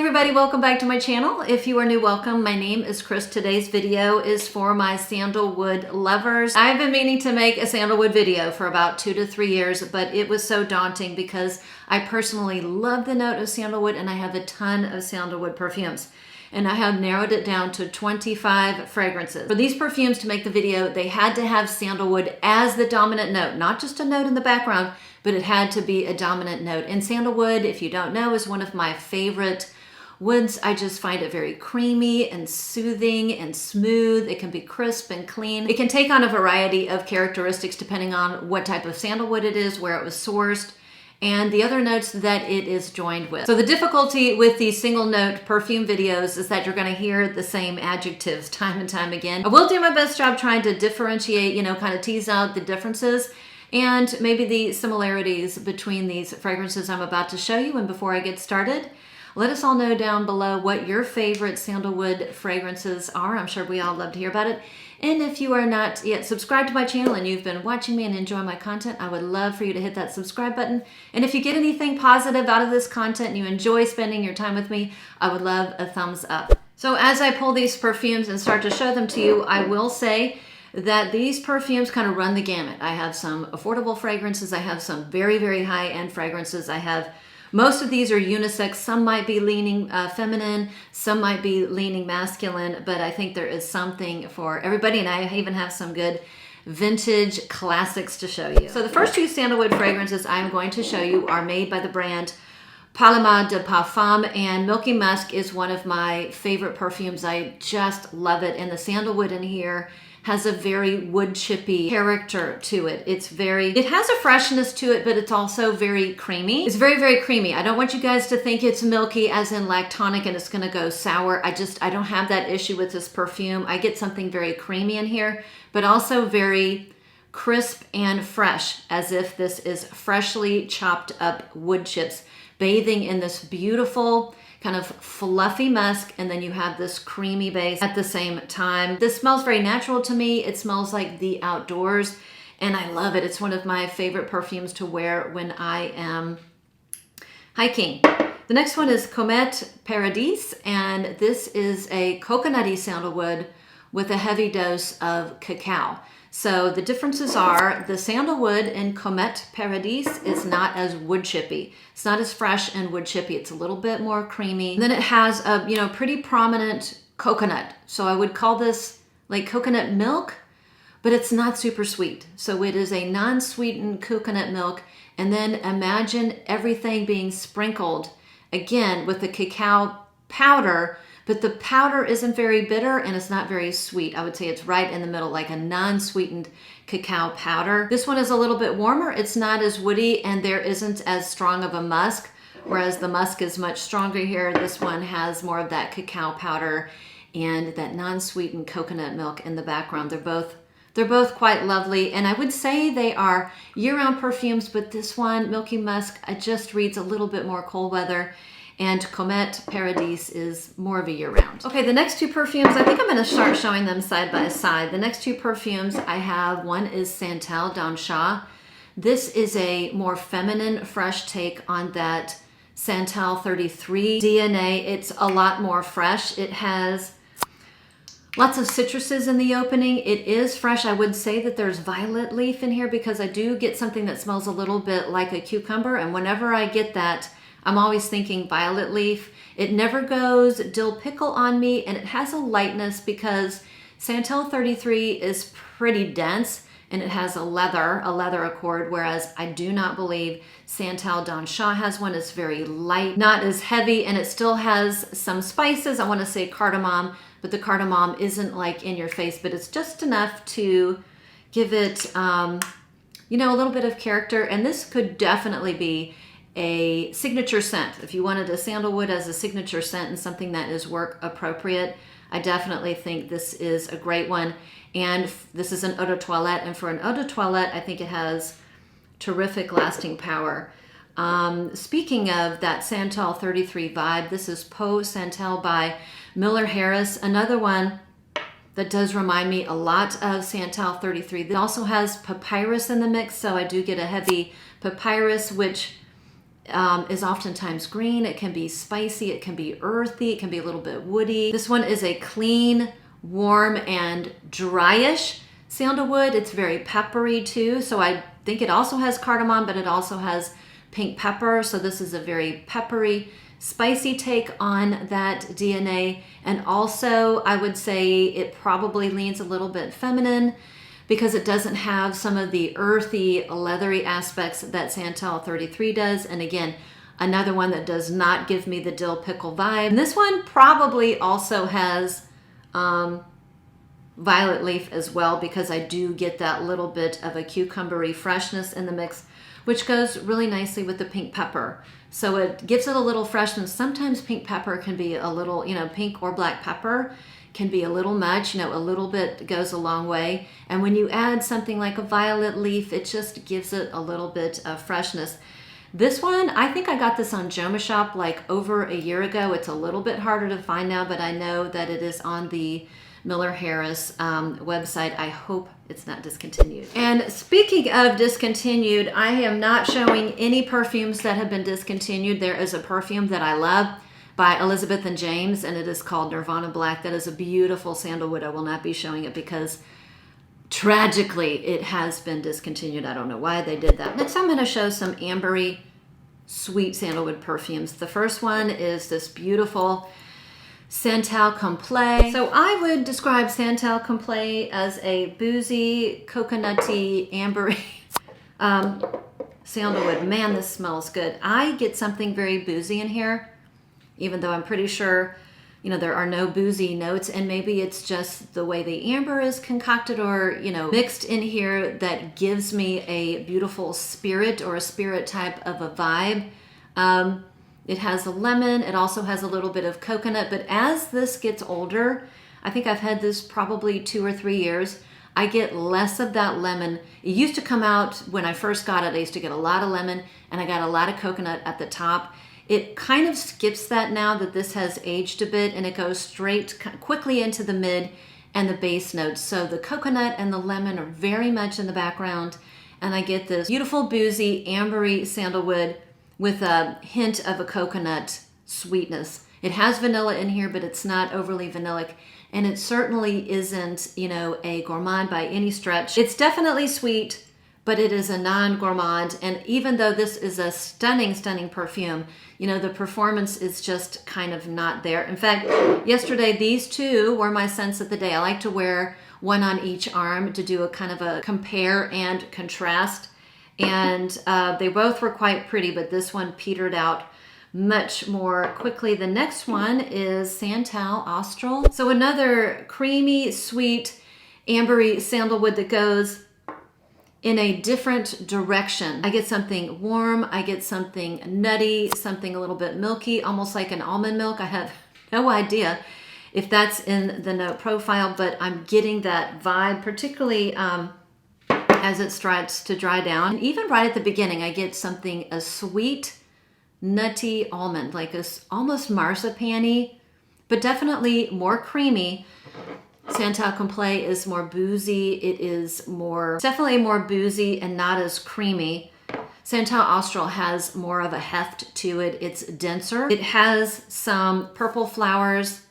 everybody, welcome back to my channel. If you are new, welcome. My name is Chris. Today's video is for my sandalwood lovers. I've been meaning to make a sandalwood video for about 2 to 3 years, but it was so daunting because I personally love the note of sandalwood and I have a ton of sandalwood perfumes. And I have narrowed it down to 25 fragrances. For these perfumes to make the video, they had to have sandalwood as the dominant note, not just a note in the background, but it had to be a dominant note. And sandalwood, if you don't know, is one of my favorite woods. I just find it very creamy and soothing and smooth. It can be crisp and clean. It can take on a variety of characteristics depending on what type of sandalwood it is, where it was sourced, and the other notes that it is joined with. So the difficulty with these single note perfume videos is that you're gonna hear the same adjectives time and time again. I will do my best job trying to differentiate, kind of tease out the differences and maybe the similarities between these fragrances I'm about to show you. And before I get started, let us all know down below what your favorite sandalwood fragrances are. I'm sure we all love to hear about it. And if you are not yet subscribed to my channel and you've been watching me and enjoying my content, I would love for you to hit that subscribe button. And if you get anything positive out of this content and you enjoy spending your time with me, I would love a thumbs up. So as I pull these perfumes and start to show them to you, I will say that these perfumes kind of run the gamut. I have some affordable fragrances. I have some very, very high-end fragrances. I have most of these are unisex. Some might be leaning feminine, some might be leaning masculine, but I think there is something for everybody, and I even have some good vintage classics to show you. So the first two sandalwood fragrances I'm going to show you are made by the brand Paloma de Parfum, and Milky Musk is one of my favorite perfumes. I just love it, and the sandalwood in here has a very wood chippy character to it. It has a freshness to it, but it's also very creamy. It's very, very creamy. I don't want you guys to think it's milky as in lactonic and it's gonna go sour. I don't have that issue with this perfume. I get something very creamy in here, but also very crisp and fresh, as if this is freshly chopped up wood chips, bathing in this beautiful kind of fluffy musk, and then you have this creamy base at the same time. This smells very natural to me. It smells like the outdoors, and I love it. It's one of my favorite perfumes to wear when I am hiking. The next one is Cométe Paradis, and this is a coconutty sandalwood with a heavy dose of cacao. So the differences are the sandalwood in Cométe Paradis is not as wood chippy. It's not as fresh and wood chippy. It's a little bit more creamy. And then it has a pretty prominent coconut. So I would call this like coconut milk, but it's not super sweet. So it is a non-sweetened coconut milk. And then imagine everything being sprinkled again with the cacao powder, but the powder isn't very bitter and it's not very sweet. I would say it's right in the middle, like a non-sweetened cacao powder. This one is a little bit warmer. It's not as woody and there isn't as strong of a musk, whereas the musk is much stronger here. This one has more of that cacao powder and that non-sweetened coconut milk in the background. They're both quite lovely, and I would say they are year-round perfumes, but this one, Milky Musk, it just reads a little bit more cold weather. And Cométe Paradis is more of a year-round. Okay, the next two perfumes, I think I'm gonna start showing them side by side. The next two perfumes I have, one is Santal Dan Sha. This is a more feminine, fresh take on that Santal 33 DNA. It's a lot more fresh. It has lots of citruses in the opening. It is fresh. I would say that there's violet leaf in here because I do get something that smells a little bit like a cucumber, and whenever I get that, I'm always thinking violet leaf. It never goes dill pickle on me, and it has a lightness because Santal 33 is pretty dense and it has a leather accord, whereas I do not believe Santal Dan Sha has one. It's very light, not as heavy, and it still has some spices. I want to say cardamom, but the cardamom isn't like in your face, but it's just enough to give it, a little bit of character. And this could definitely be a signature scent. If you wanted a sandalwood as a signature scent and something that is work appropriate, I definitely think this is a great one. And this is an eau de toilette, and for an eau de toilette, I think it has terrific lasting power. Speaking of that Santal 33 vibe, this is Peau Santal by Miller Harris, another one that does remind me a lot of Santal 33. It also has papyrus in the mix, so I do get a heavy papyrus, which is oftentimes green. It can be spicy, it can be earthy, it can be a little bit woody. This one is a clean, warm, and dryish sandalwood. It's very peppery too. So I think it also has cardamom, but it also has pink pepper. So this is a very peppery, spicy take on that DNA. And also I would say it probably leans a little bit feminine because it doesn't have some of the earthy, leathery aspects that Santal 33 does. And again, another one that does not give me the dill pickle vibe. And this one probably also has violet leaf as well, because I do get that little bit of a cucumbery freshness in the mix, which goes really nicely with the pink pepper. So it gives it a little freshness. Sometimes pink pepper can be a little, pink or black pepper can be a little much, a little bit goes a long way. And when you add something like a violet leaf, it just gives it a little bit of freshness. This one, I think I got this on Jomashop like over a year ago. It's a little bit harder to find now, but I know that it is on the Miller Harris website. I hope it's not discontinued. And speaking of discontinued, I am not showing any perfumes that have been discontinued. There is a perfume that I love by Elizabeth and James, and it is called Nirvana Black. That is a beautiful sandalwood. I will not be showing it because tragically it has been discontinued. I don't know why they did that. Next I'm going to show some ambery sweet sandalwood perfumes. The first one is this beautiful Santal Complet. So I would describe Santal Complet as a boozy, coconutty, ambery sandalwood. Man, this smells good. I get something very boozy in here, even though I'm pretty sure, there are no boozy notes, and maybe it's just the way the amber is concocted or, mixed in here that gives me a beautiful spirit or a spirit type of a vibe. It has a lemon. It also has a little bit of coconut, but as this gets older, I think I've had this probably 2 or 3 years, I get less of that lemon. It used to come out when I first got it. I used to get a lot of lemon and I got a lot of coconut at the top. It kind of skips that now that this has aged a bit, and it goes straight quickly into the mid and the base notes. So the coconut and the lemon are very much in the background, and I get this beautiful boozy ambery sandalwood with a hint of a coconut sweetness. It has vanilla in here, but it's not overly vanillic, and it certainly isn't, a gourmand by any stretch. It's definitely sweet, but it is a non-gourmand. And even though this is a stunning, stunning perfume, the performance is just kind of not there. In fact, yesterday, these two were my scents of the day. I like to wear one on each arm to do a kind of a compare and contrast. And they both were quite pretty, but this one petered out much more quickly. The next one is Santal Austral. So another creamy, sweet, ambery sandalwood that goes in a different direction. I get something warm, I get something nutty, something a little bit milky, almost like an almond milk. I have no idea if that's in the note profile, but I'm getting that vibe, particularly as it starts to dry down. And even right at the beginning, I get something, a sweet, nutty almond, like a almost marzipan-y, but definitely more creamy. Santal Complet is more boozy. It is definitely more boozy and not as creamy. Santal Austral has more of a heft to it. It's denser. It has some purple flowers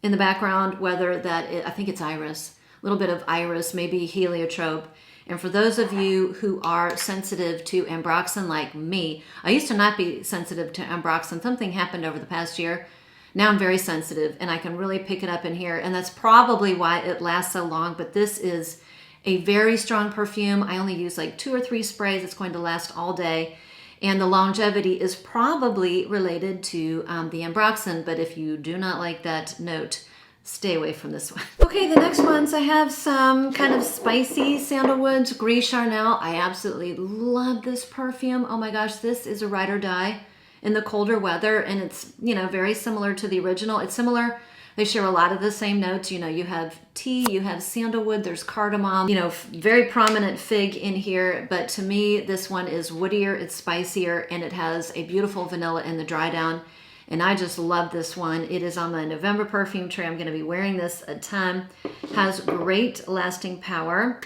in the background, I think it's iris, a little bit of iris, maybe heliotrope. And for those of you who are sensitive to ambroxan like me, I used to not be sensitive to ambroxan. Something happened over the past year. Now I'm very sensitive and I can really pick it up in here, and that's probably why it lasts so long. But this is a very strong perfume. I only use like 2 or 3 sprays. It's going to last all day, and the longevity is probably related to the ambroxan, but if you do not like that note, stay away from this one. Okay, the next ones, I have some kind of spicy sandalwoods. Gris Charnel. I absolutely love this perfume. Oh my gosh, this is a ride or die in the colder weather, and it's, very similar to the original. It's similar. They share a lot of the same notes. You have tea, you have sandalwood, there's cardamom, very prominent fig in here. But to me, this one is woodier, it's spicier, and it has a beautiful vanilla in the dry down. And I just love this one. It is on my November perfume tray. I'm going to be wearing this a ton. Has great lasting power.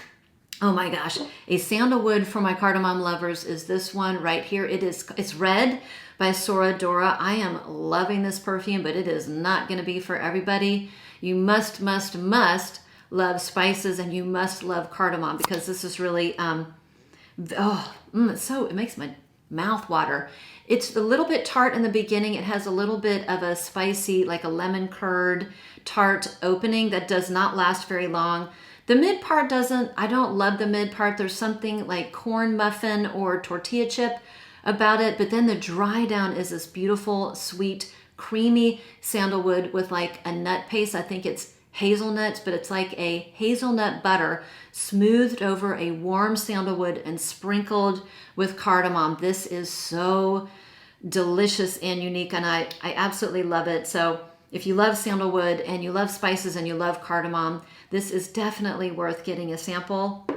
Oh my gosh, a sandalwood for my cardamom lovers is this one right here. It's red by Sora Dora. I am loving this perfume, but it is not going to be for everybody. You must love spices, and you must love cardamom, because this is really it makes my mouth water. It's a little bit tart in the beginning. It has a little bit of a spicy, like a lemon curd tart opening that does not last very long. The mid part doesn't, I don't love the mid part. There's something like corn muffin or tortilla chip about it, but then the dry down is this beautiful, sweet, creamy sandalwood with like a nut paste. I think it's hazelnuts, but it's like a hazelnut butter smoothed over a warm sandalwood and sprinkled with cardamom. This is so delicious and unique, and I absolutely love it. So if you love sandalwood and you love spices and you love cardamom, this is definitely worth getting a sample.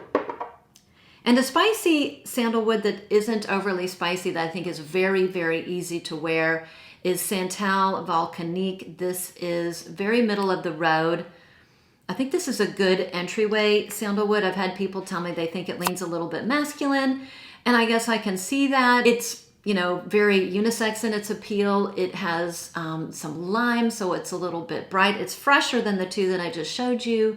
And a spicy sandalwood that isn't overly spicy, that I think is very, very easy to wear, is Santal Volcanique. This is very middle of the road. I think this is a good entryway sandalwood. I've had people tell me they think it leans a little bit masculine, and I guess I can see that. It's, you know, very unisex in its appeal. It has some lime, so it's a little bit bright. It's fresher than the two that I just showed you.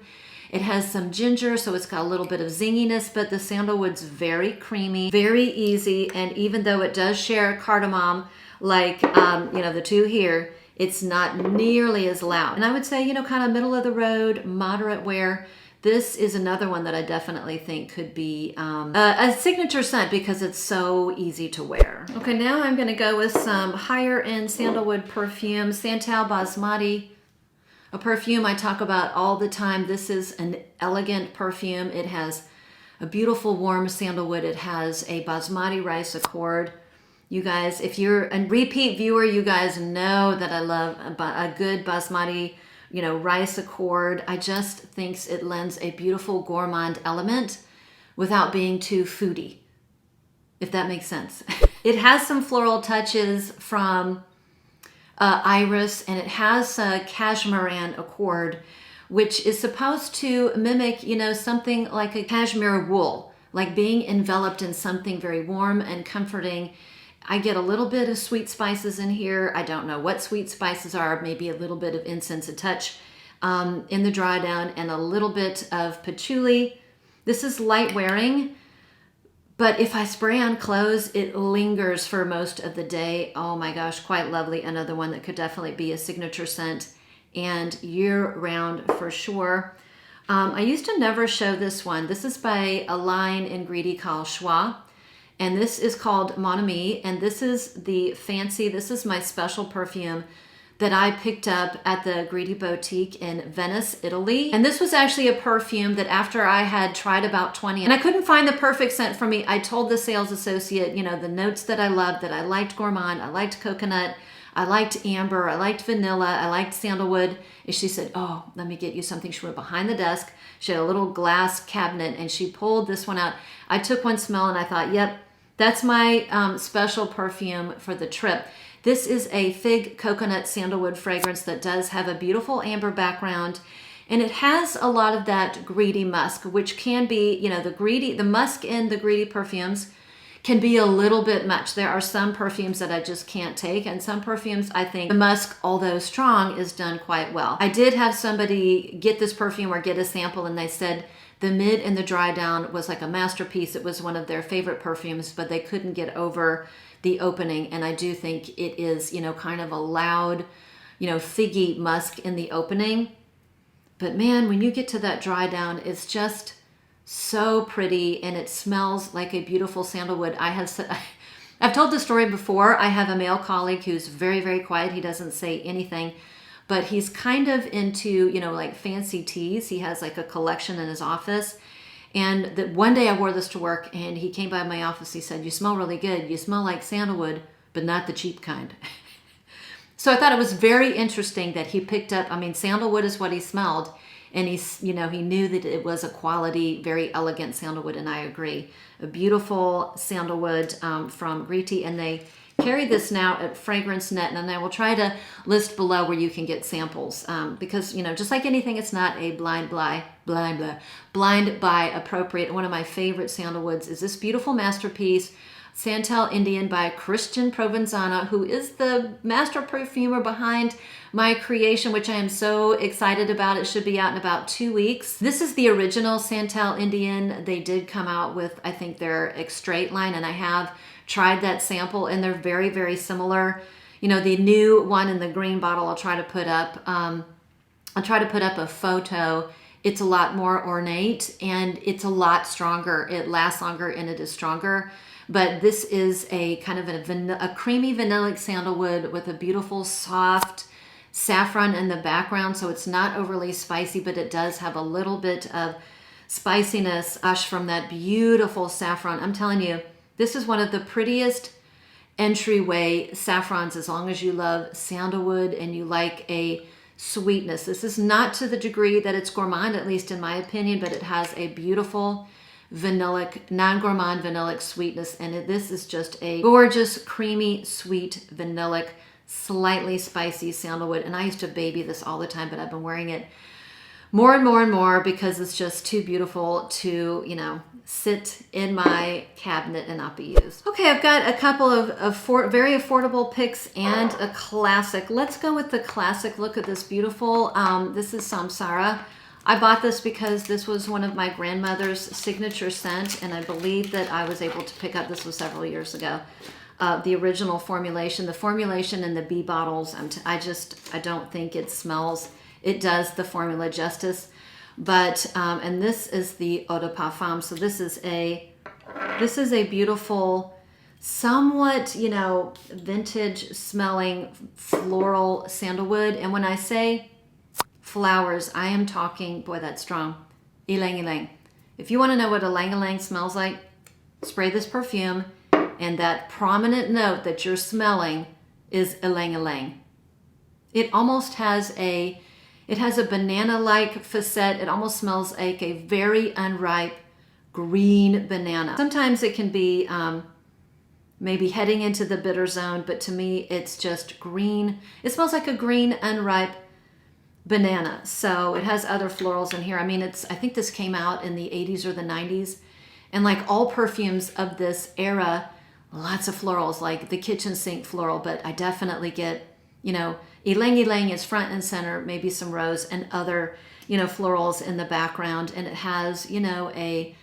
It has some ginger, so it's got a little bit of zinginess, but the sandalwood's very creamy, very easy, and even though it does share cardamom, like, you know, the two here, it's not nearly as loud. And I would say, you know, kind of middle of the road, moderate wear. This is another one that I definitely think could be a signature scent because it's so easy to wear. Okay, now I'm gonna go with some higher end sandalwood perfume, Santal Basmati, a perfume I talk about all the time. This is an elegant perfume. It has a beautiful warm sandalwood. It has a basmati rice accord. You guys, if you're a repeat viewer, you guys know that I love a good basmati, you know, rice accord. I just think it lends a beautiful gourmand element without being too foodie, if that makes sense. It has some floral touches from iris, and it has a cashmeran accord, which is supposed to mimic, you know, something like a cashmere wool, like being enveloped in something very warm and comforting. I get a little bit of sweet spices in here. I don't know what sweet spices are, maybe a little bit of incense, a touch in the dry down, and a little bit of patchouli. This is light wearing, but if I spray on clothes, it lingers for most of the day. Oh my gosh, quite lovely. Another one that could definitely be a signature scent and year round for sure. I used to never show this one. This is by a line in Gris called Schwa. And this is called Mon Ami, and this is this is my special perfume that I picked up at the Gris Boutique in Venice, Italy. And this was actually a perfume that after I had tried about 20, and I couldn't find the perfect scent for me, I told the sales associate, you know, the notes that I loved, that I liked gourmand, I liked coconut, I liked amber, I liked vanilla, I liked sandalwood. And she said, oh, let me get you something. She went behind the desk. She had a little glass cabinet, and she pulled this one out. I took one smell, and I thought, yep, that's my special perfume for the trip. This is a fig coconut sandalwood fragrance that does have a beautiful amber background, and it has a lot of that greedy musk, which can be, you know, the musk in the greedy perfumes can be a little bit much. There are some perfumes that I just can't take, and some perfumes I think the musk, although strong, is done quite well. I did have somebody get this perfume or get a sample, and they said the mid and the dry down was like a masterpiece. It was one of their favorite perfumes, but they couldn't get over the opening. And I do think it is, you know, kind of a loud, you know, figgy musk in the opening. But man, when you get to that dry down, it's just so pretty, and it smells like a beautiful sandalwood. I've told the story before. I have a male colleague who's very, very quiet. He doesn't say anything. But he's kind of into, you know, like fancy teas. He has like a collection in his office. And that one day I wore this to work, and he came by my office. He said, you smell really good. You smell like sandalwood, but not the cheap kind. So I thought it was very interesting that he picked up, I mean, sandalwood is what he smelled. And he's, you know, he knew that it was a quality, very elegant sandalwood. And I agree. A beautiful sandalwood from Gris, and they carry this now at Fragrance Net, and I will try to list below where you can get samples, because, you know, just like anything, it's not a blind buy appropriate. One of my favorite sandalwoods is this beautiful masterpiece, Santal Indien by Christian Provenzano, who is the master perfumer behind my creation, which I am so excited about. It should be out in about 2 weeks. This is the original Santal Indien. They did come out with, I think, their Extrait line, and I have tried that sample, and they're very, very similar. You know, the new one in the green bottle, I'll try to put up a photo. It's a lot more ornate, and it's a lot stronger. It lasts longer, and it is stronger. But this is a kind of a creamy vanillic sandalwood with a beautiful soft saffron in the background. So it's not overly spicy, but it does have a little bit of spiciness from that beautiful saffron. I'm telling you, this is one of the prettiest entryway saffrons, as long as you love sandalwood and you like a sweetness. This is not to the degree that it's gourmand, at least in my opinion, but it has a beautiful vanillic, non-gourmand vanillic sweetness, and this is just a gorgeous, creamy, sweet, vanillic, slightly spicy sandalwood. And I used to baby this all the time, but I've been wearing it more and more and more because it's just too beautiful to, you know, sit in my cabinet and not be used. Okay, I've got a couple of very affordable picks and a classic. Let's go with the classic. Look at this beautiful, this is Samsara. I bought this because this was one of my grandmother's signature scent, and I believe that I was able to pick up, this was several years ago, the original formulation. The formulation in the bee bottles, I don't think it smells, it does the formula justice. But, and this is the Eau de Parfum. So this is a beautiful, somewhat, you know, vintage smelling floral sandalwood. And when I say flowers, I am talking, boy, that's strong, ylang ylang. If you want to know what ylang ylang smells like, spray this perfume, and that prominent note that you're smelling is ylang ylang. It almost has a banana-like facet. It almost smells like a very unripe green banana. Sometimes it can be maybe heading into the bitter zone, but to me, it's just green. It smells like a green, unripe banana. So it has other florals in here. I mean, I think this came out in the 80s or the 90s. And like all perfumes of this era, lots of florals, like the kitchen sink floral, but I definitely get, you know, ylang ylang is front and center, maybe some rose and other, you know, florals in the background. And it has, you know, an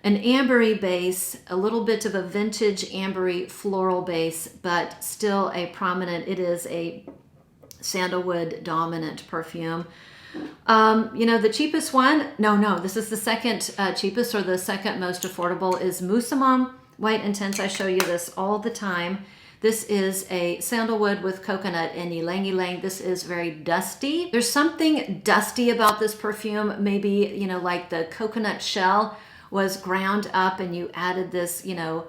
ambery base, a little bit of a vintage ambery floral base, but still a prominent, it is a sandalwood dominant perfume. You know, the cheapest one, no, this is the second cheapest, or the second most affordable, is Musamam White Intense. I show you this all the time. This is a sandalwood with coconut and ylang ylang. This is very dusty. There's something dusty about this perfume. Maybe, you know, like the coconut shell was ground up and you added this, you know,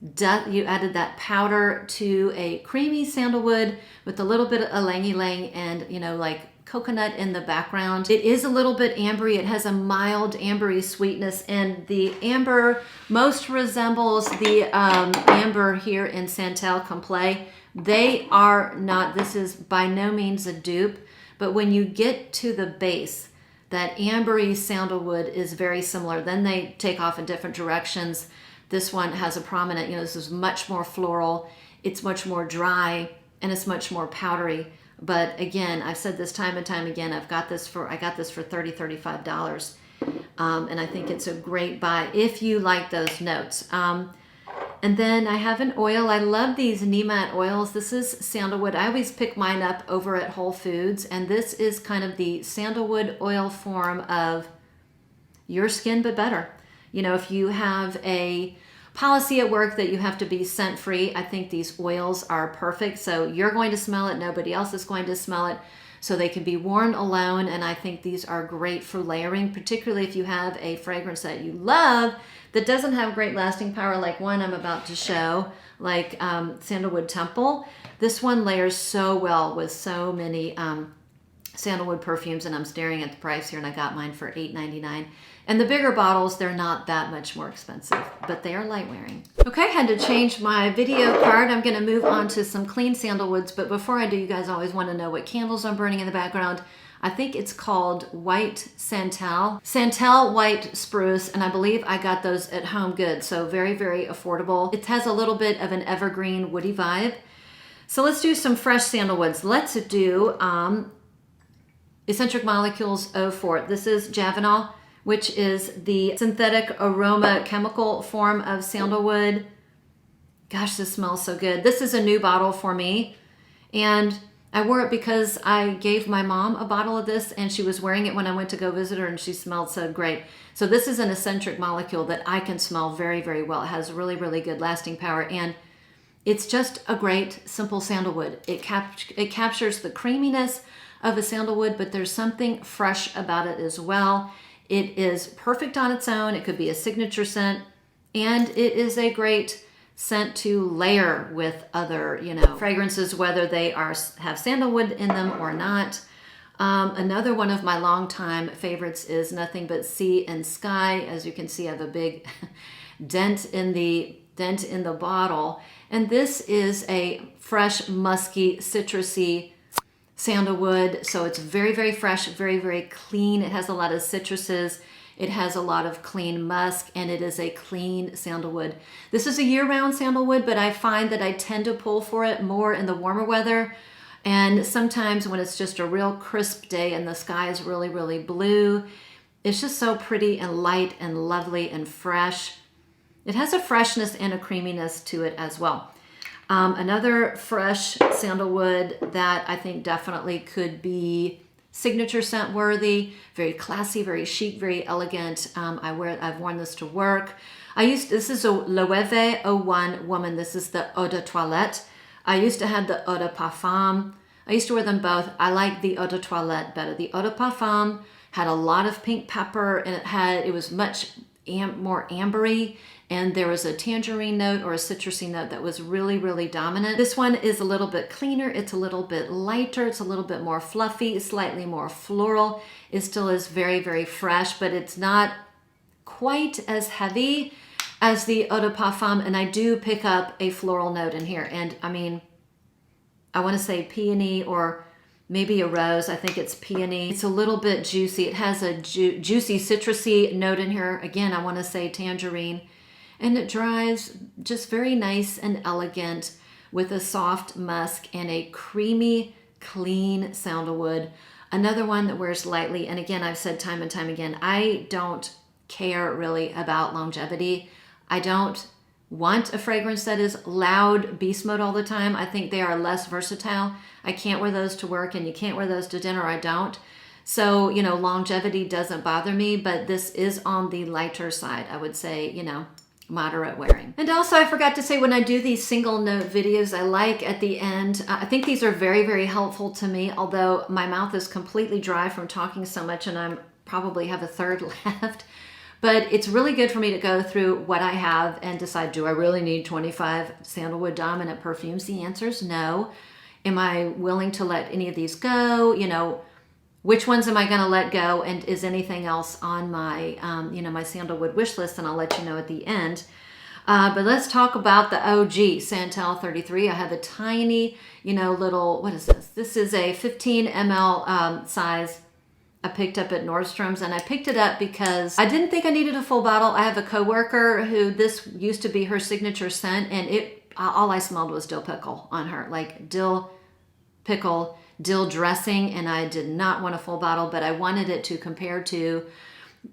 you added that powder to a creamy sandalwood with a little bit of ylang ylang and, you know, like coconut in the background. It is a little bit ambery. It has a mild ambery sweetness, and the amber most resembles the amber here in Santal Complet. They are not, this is by no means a dupe, but when you get to the base, that ambery sandalwood is very similar. Then they take off in different directions. This one has a prominent, you know, this is much more floral. It's much more dry, and it's much more powdery. But again, I've said this time and time again, I got this for $30, $35. And I think it's a great buy if you like those notes. And then I have an oil. I love these Neemat oils. This is sandalwood. I always pick mine up over at Whole Foods. And this is kind of the sandalwood oil form of your skin, but better. You know, if you have a policy at work that you have to be scent free, I think these oils are perfect. So you're going to smell it, nobody else is going to smell it, so they can be worn alone. And I think these are great for layering, particularly if you have a fragrance that you love that doesn't have great lasting power, like one I'm about to show, like Sandalwood Temple. This one layers so well with so many sandalwood perfumes, and I'm staring at the price here, and I got mine for $8.99. And the bigger bottles, they're not that much more expensive, but they are light wearing. Okay, I had to change my video card. I'm gonna move on to some clean sandalwoods, but before I do, you guys always wanna know what candles I'm burning in the background. I think it's called White Santal. Santal White Spruce, and I believe I got those at Home Goods, so very, very affordable. It has a little bit of an evergreen woody vibe. So let's do some fresh sandalwoods. Let's do Eccentric Molecules 04. This is Javanol, which is the synthetic aroma chemical form of sandalwood. Gosh, this smells so good. This is a new bottle for me, and I wore it because I gave my mom a bottle of this and she was wearing it when I went to go visit her and she smelled so great. So this is an eccentric molecule that I can smell very, very well. It has really, really good lasting power, and it's just a great, simple sandalwood. It captures the creaminess of a sandalwood, but there's something fresh about it as well. It is perfect on its own. It could be a signature scent, and it is a great scent to layer with other, fragrances, whether they have sandalwood in them or not. Another one of my longtime favorites is Nothing But Sea and Sky. As you can see, I have a big dent in the bottle, and this is a fresh, musky, citrusy sandalwood. So it's very, very fresh, very, very clean. It has a lot of citruses. It has a lot of clean musk, and it is a clean sandalwood. This is a year-round sandalwood, but I find that I tend to pull for it more in the warmer weather. And sometimes when it's just a real crisp day and the sky is really, really blue, it's just so pretty and light and lovely and fresh. It has a freshness and a creaminess to it as well. Another fresh sandalwood that I think definitely could be signature scent worthy, very classy, very chic, very elegant. I've worn this to work. This is a Loewe 01 Woman. This is the Eau de Toilette. I used to have the Eau de Parfum. I used to wear them both. I like the Eau de Toilette better. The Eau de Parfum had a lot of pink pepper, and it was much more ambery, and there was a tangerine note or a citrusy note that was really, really dominant. This one is a little bit cleaner. It's a little bit lighter. It's a little bit more fluffy, slightly more floral. It still is very, very fresh, but it's not quite as heavy as the Eau de Parfum, and I do pick up a floral note in here. And I mean, I want to say peony or maybe a rose. I think it's peony. It's a little bit juicy. It has a juicy, citrusy note in here. Again, I want to say tangerine. And it dries just very nice and elegant with a soft musk and a creamy, clean sandalwood. Another one that wears lightly. And again, I've said time and time again, I don't care really about longevity. I don't want a fragrance that is loud beast mode all the time. I think they are less versatile. I can't wear those to work, and you can't wear those to dinner. I don't. So, longevity doesn't bother me, but this is on the lighter side. I would say, moderate wearing. And also, I forgot to say, when I do these single note videos, I like at the end, I think these are very, very helpful to me, although my mouth is completely dry from talking so much, and I probably have a third left. But it's really good for me to go through what I have and decide, do I really need 25 sandalwood dominant perfumes? The answer is no. Am I willing to let any of these go? Which ones am I going to let go? And is anything else on my, my sandalwood wish list? And I'll let you know at the end. But let's talk about the OG Santal 33. I have a tiny, little, what is this? This is a 15 ml size I picked up at Nordstrom's, and I picked it up because I didn't think I needed a full bottle. I have a coworker who this used to be her signature scent, and all I smelled was dill pickle on her, like dill pickle, dill dressing, and I did not want a full bottle, but I wanted it to compare to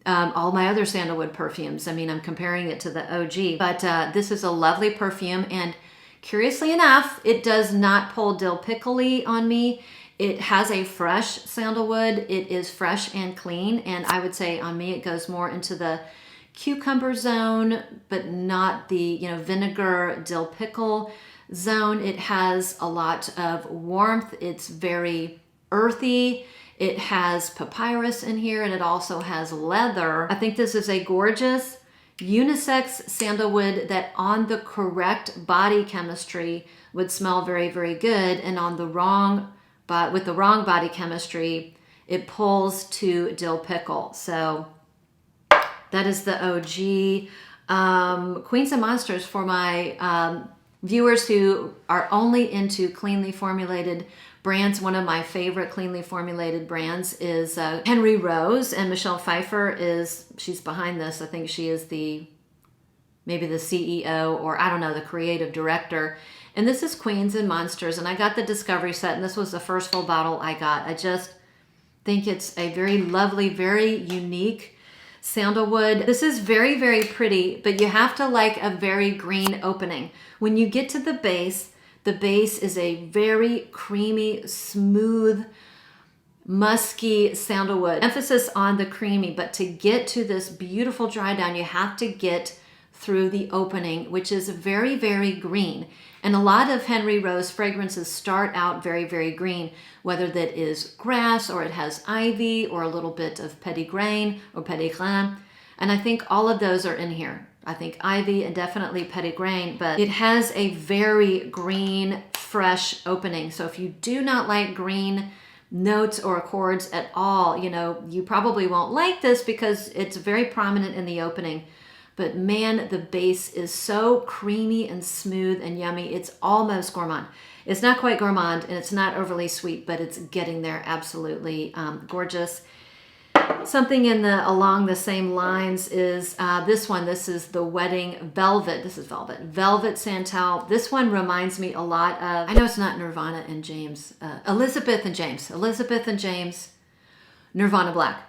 all my other sandalwood perfumes. I mean, I'm comparing it to the OG, but this is a lovely perfume, and curiously enough, it does not pull dill pickle-y on me. It has a fresh sandalwood. It is fresh and clean, and I would say on me it goes more into the cucumber zone, but not the vinegar dill pickle zone. It has a lot of warmth. It's very earthy. It has papyrus in here, and it also has leather. I think this is a gorgeous unisex sandalwood that on the correct body chemistry would smell very, very good, and on the wrong, but with the wrong body chemistry, it pulls to dill pickle. So That is the OG. Queens and Monsters, for my viewers who are only into cleanly formulated brands, one of my favorite cleanly formulated brands is Henry Rose, and Michelle Pfeiffer she's behind this. I think she is maybe the CEO, or I don't know, the creative director. And this is Queens and Monsters, and I got the Discovery set, and this was the first full bottle I got. I just think it's a very lovely, very unique sandalwood. This is very, very pretty, but you have to like a very green opening. When you get to the base is a very creamy, smooth, musky sandalwood. Emphasis on the creamy, but to get to this beautiful dry down, you have to get through the opening, which is very, very green. And a lot of Henry Rose fragrances start out very, very green, whether that is grass or it has ivy or a little bit of petitgrain or petitgrain. And I think all of those are in here. I think ivy and definitely petitgrain, but it has a very green, fresh opening. So if you do not like green notes or accords at all, you probably won't like this because it's very prominent in the opening. But man, the base is so creamy and smooth and yummy. It's almost gourmand. It's not quite gourmand and it's not overly sweet, but it's getting there. Absolutely gorgeous. Something along the same lines is this one. This is the Wedding Velvet. This is Velvet Santal. This one reminds me a lot of, I know it's not Nirvana and James, Elizabeth and James, Nirvana Black.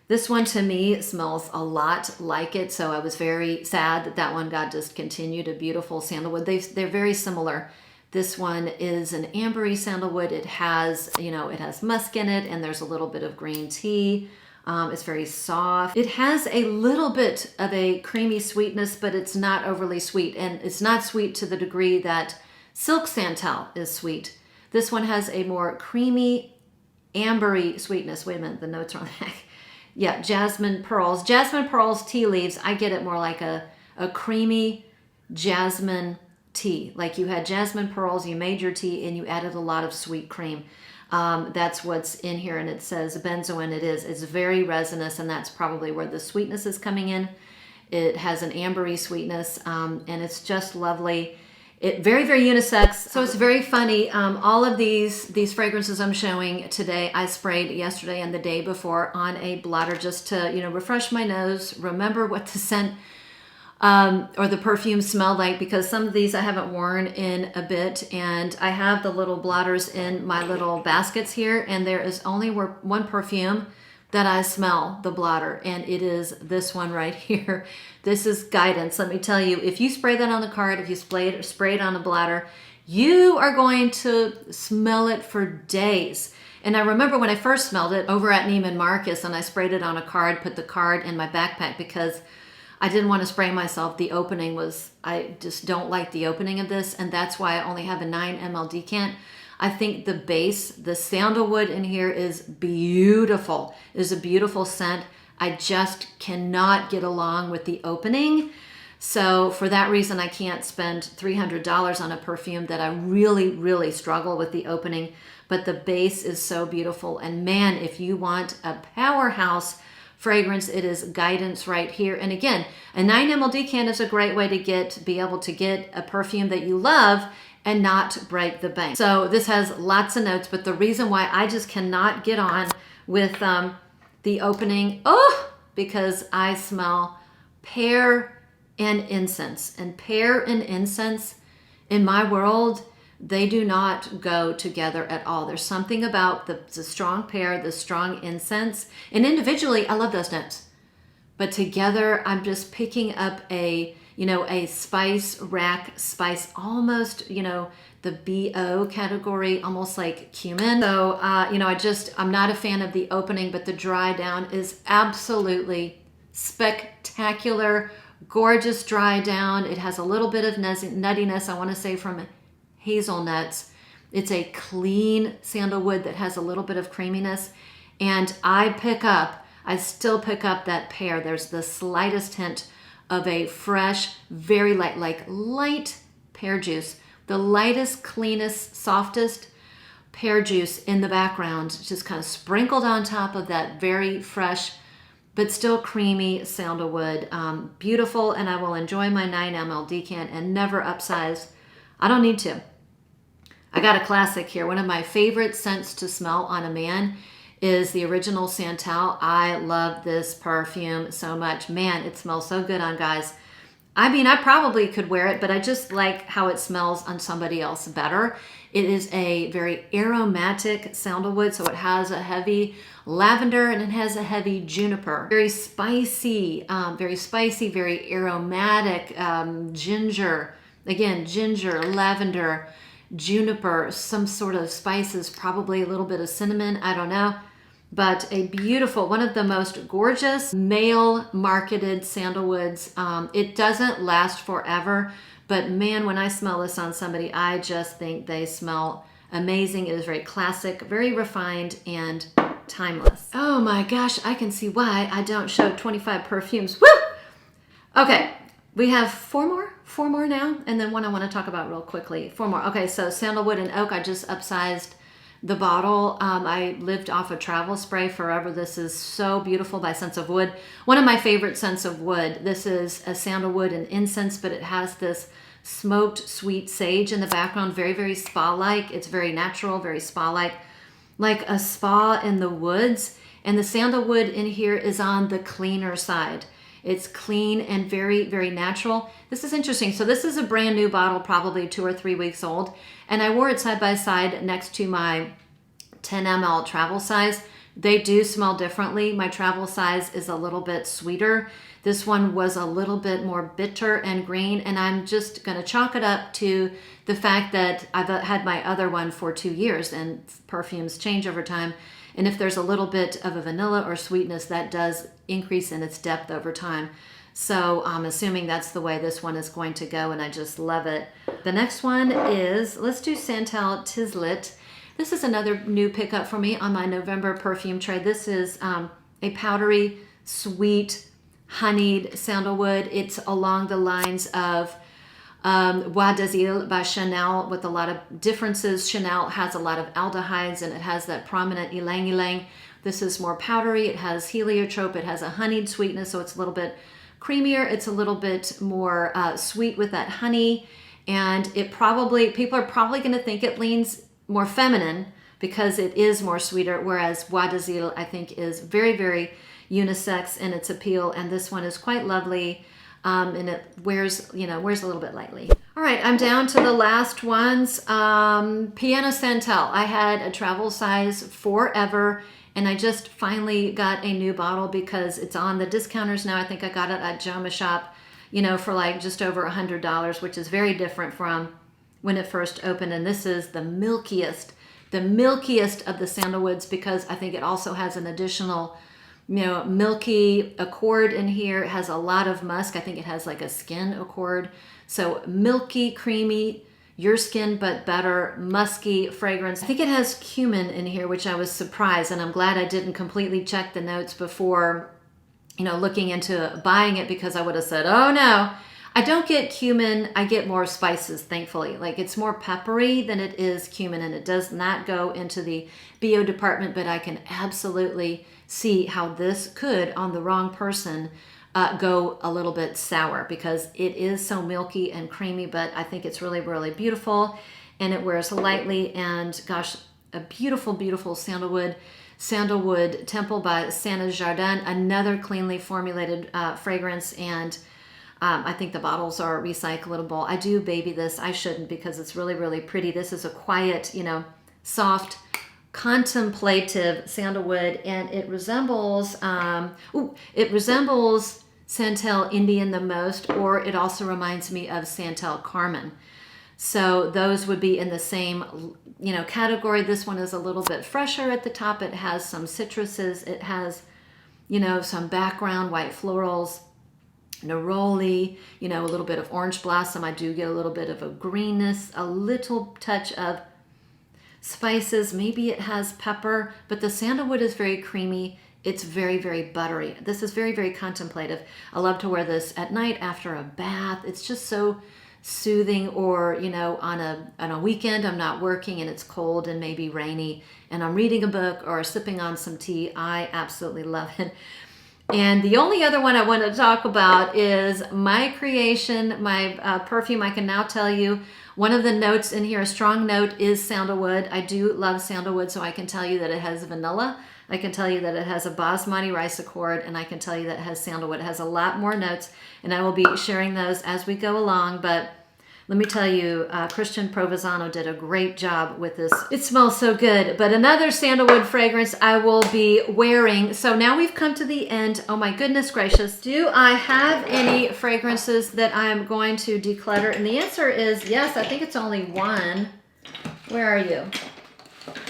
This one to me smells a lot like it, so I was very sad that one got discontinued. A beautiful sandalwood. They're very similar. This one is an ambery sandalwood. It has, it has musk in it, and there's a little bit of green tea. It's very soft. It has a little bit of a creamy sweetness, but it's not overly sweet, and it's not sweet to the degree that Silk Santal is sweet. This one has a more creamy, ambery sweetness. Wait a minute, the notes are on the back. Yeah, jasmine pearls. Jasmine pearls, tea leaves. I get it more like a creamy jasmine tea. Like you had jasmine pearls, you made your tea, and you added a lot of sweet cream. That's what's in here, and it says benzoin. It's very resinous, and that's probably where the sweetness is coming in. It has an ambery sweetness, and it's just lovely. Very, very unisex. So it's very funny. All of these fragrances I'm showing today, I sprayed yesterday and the day before on a blotter just to, refresh my nose, remember what the scent or the perfume smelled like, because some of these I haven't worn in a bit, and I have the little blotters in my little baskets here, and there is only one perfume that I smell the blotter, and it is this one right here. This is Guidance. Let me tell you, if you spray that on the card, if you spray it on a blotter, you are going to smell it for days. And I remember when I first smelled it over at Neiman Marcus, and I sprayed it on a card, put the card in my backpack because I didn't want to spray myself. The opening I just don't like the opening of this, and that's why I only have a 9 ml decant. I think the base, the sandalwood in here is beautiful. It is a beautiful scent. I just cannot get along with the opening. So for that reason, I can't spend $300 on a perfume that I really, really struggle with the opening. But the base is so beautiful. And man, if you want a powerhouse fragrance, it is Guidance right here. And again, a 9 ml decant is a great way to be able to get a perfume that you love and not break the bank. So this has lots of notes, but the reason why I just cannot get on with the opening, because I smell pear and incense. And pear and incense, in my world, they do not go together at all. There's something about the strong pear, the strong incense, and individually, I love those notes. But together, I'm just picking up a spice rack spice, almost, the BO category, almost like cumin. So, I'm not a fan of the opening, but the dry down is absolutely spectacular, gorgeous dry down. It has a little bit of nuttiness, I want to say, from hazelnuts. It's a clean sandalwood that has a little bit of creaminess. And I still pick up that pear. There's the slightest hint of a fresh, very light pear juice. The lightest, cleanest, softest pear juice in the background, just kind of sprinkled on top of that very fresh but still creamy sandalwood. Beautiful, and I will enjoy my 9 ml decant and never upsize. I don't need to. I got a classic here. One of my favorite scents to smell on a man is the original Santal. I love this perfume so much. Man, it smells so good on guys. I mean, I probably could wear it, but I just like how it smells on somebody else better. It is a very aromatic sandalwood, so it has a heavy lavender and it has a heavy juniper. Very spicy, very aromatic, ginger. Again, ginger, lavender, juniper, some sort of spices, probably a little bit of cinnamon, I don't know. But a beautiful, one of the most gorgeous male marketed sandalwoods. It doesn't last forever, but man, when I smell this on somebody, I just think they smell amazing. It is very classic, very refined, and timeless. Oh my gosh, I can see why I don't show 25 perfumes. Woo! Okay, we have four more now, and then one I want to talk about real quickly. 4 more. Okay, so sandalwood and oak, I just upsized the bottle. I lived off a travel spray forever. This is so beautiful by Scents of Wood. One of my favorite scents of wood. This is a sandalwood and incense, but it has this smoked sweet sage in the background. Very, very spa-like. It's very natural, very spa-like, like a spa in the woods. And the sandalwood in here is on the cleaner side. It's clean and very, very natural. This is interesting. So this is a brand new bottle, probably 2 or 3 weeks old. And I wore it side by side next to my 10 ml travel size. They do smell differently. My travel size is a little bit sweeter. This one was a little bit more bitter and green. And I'm just going to chalk it up to the fact that I've had my other one for 2 years, and perfumes change over time. And if there's a little bit of a vanilla or sweetness, that does increase in its depth over time. So I'm assuming that's the way this one is going to go, and I just love it. The next one is, let's do Santal Tislet. This is another new pickup for me on my November perfume tray. This is a powdery, sweet, honeyed sandalwood. It's along the lines of Bois d'Azil by Chanel, with a lot of differences. Chanel has a lot of aldehydes, and it has that prominent ylang ylang. This is more powdery. It has heliotrope. It has a honeyed sweetness, so it's a little bit creamier. It's a little bit more sweet with that honey, and it probably, people are probably going to think it leans more feminine because it is more sweeter, whereas Bois d'Azil I think is very, very unisex in its appeal, and this one is quite lovely. And it wears, wears a little bit lightly. All right, I'm down to the last ones. Piano Santal. I had a travel size forever, and I just finally got a new bottle because it's on the discounters now. I think I got it at Jomashop, for like just over $100, which is very different from when it first opened. And this is the milkiest of the sandalwoods, because I think it also has an additional milky accord in here. It has a lot of musk. I think it has like a skin accord. So milky, creamy, your skin but better, musky fragrance. I think it has cumin in here, which I was surprised, and I'm glad I didn't completely check the notes before, looking into buying it, because I would have said, oh no. I don't get cumin, I get more spices, thankfully. Like, it's more peppery than it is cumin, and it does not go into the BO department, but I can absolutely see how this could, on the wrong person, go a little bit sour, because it is so milky and creamy, but I think it's really, really beautiful, and it wears lightly. And gosh, a beautiful, beautiful sandalwood Temple by Sana Jardin, another cleanly formulated fragrance, and I think the bottles are recyclable. I do baby this. I shouldn't, because it's really, really pretty. This is a quiet, soft, contemplative sandalwood, and it resembles Santal Indien the most, or it also reminds me of Santal Carmen. So those would be in the same category. This one is a little bit fresher at the top. It has some citruses. It has some background white florals, neroli, a little bit of orange blossom. I do get a little bit of a greenness, a little touch of spices. Maybe it has pepper, but the sandalwood is very creamy. It's very, very buttery. This is very, very contemplative. I love to wear this at night after a bath. It's just so soothing, or on a weekend I'm not working and it's cold and maybe rainy and I'm reading a book or sipping on some tea. I absolutely love it. And the only other one I want to talk about is my creation, my perfume. I can now tell you one of the notes in here, a strong note, is sandalwood. I do love sandalwood, so I can tell you that it has vanilla. I can tell you that it has a basmati rice accord, and I can tell you that it has sandalwood. It has a lot more notes, and I will be sharing those as we go along. But let me tell you, Christian Provenzano did a great job with this. It smells so good. But another sandalwood fragrance I will be wearing. So now we've come to the end. Oh my goodness gracious. Do I have any fragrances that I'm going to declutter? And the answer is yes. I think it's only one. Where are you?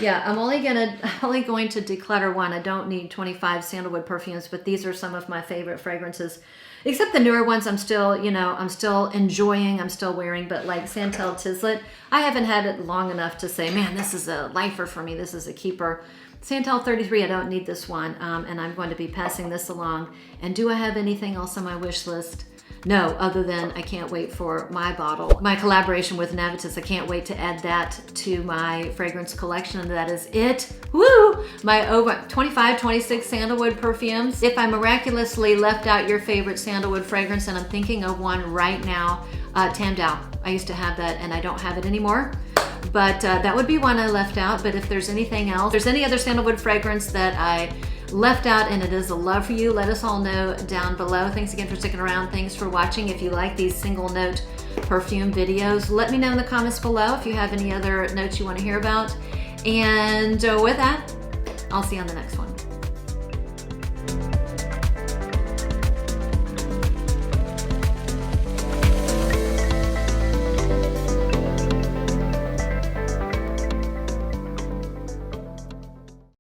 Yeah, I'm only going to declutter one. I don't need 25 sandalwood perfumes, but these are some of my favorite fragrances. Except the newer ones I'm still, I'm still enjoying, I'm still wearing, but like Santal Tislet, I haven't had it long enough to say, man, this is a lifer for me, this is a keeper. Santal 33, I don't need this one, and I'm going to be passing this along. And do I have anything else on my wish list? No, other than I can't wait for my bottle. My collaboration with Navitus, I can't wait to add that to my fragrance collection. That is it. Woo! My over 25, 26 sandalwood perfumes. If I miraculously left out your favorite sandalwood fragrance, and I'm thinking of one right now, Tam Dao. I used to have that and I don't have it anymore. But that would be one I left out. But if there's anything else, if there's any other sandalwood fragrance that I left out and it is a love for you, let us all know down below. Thanks again for sticking around. Thanks for watching. If you like these single note perfume videos, let me know in the comments below if you have any other notes you want to hear about. And with that, I'll see you on the next one.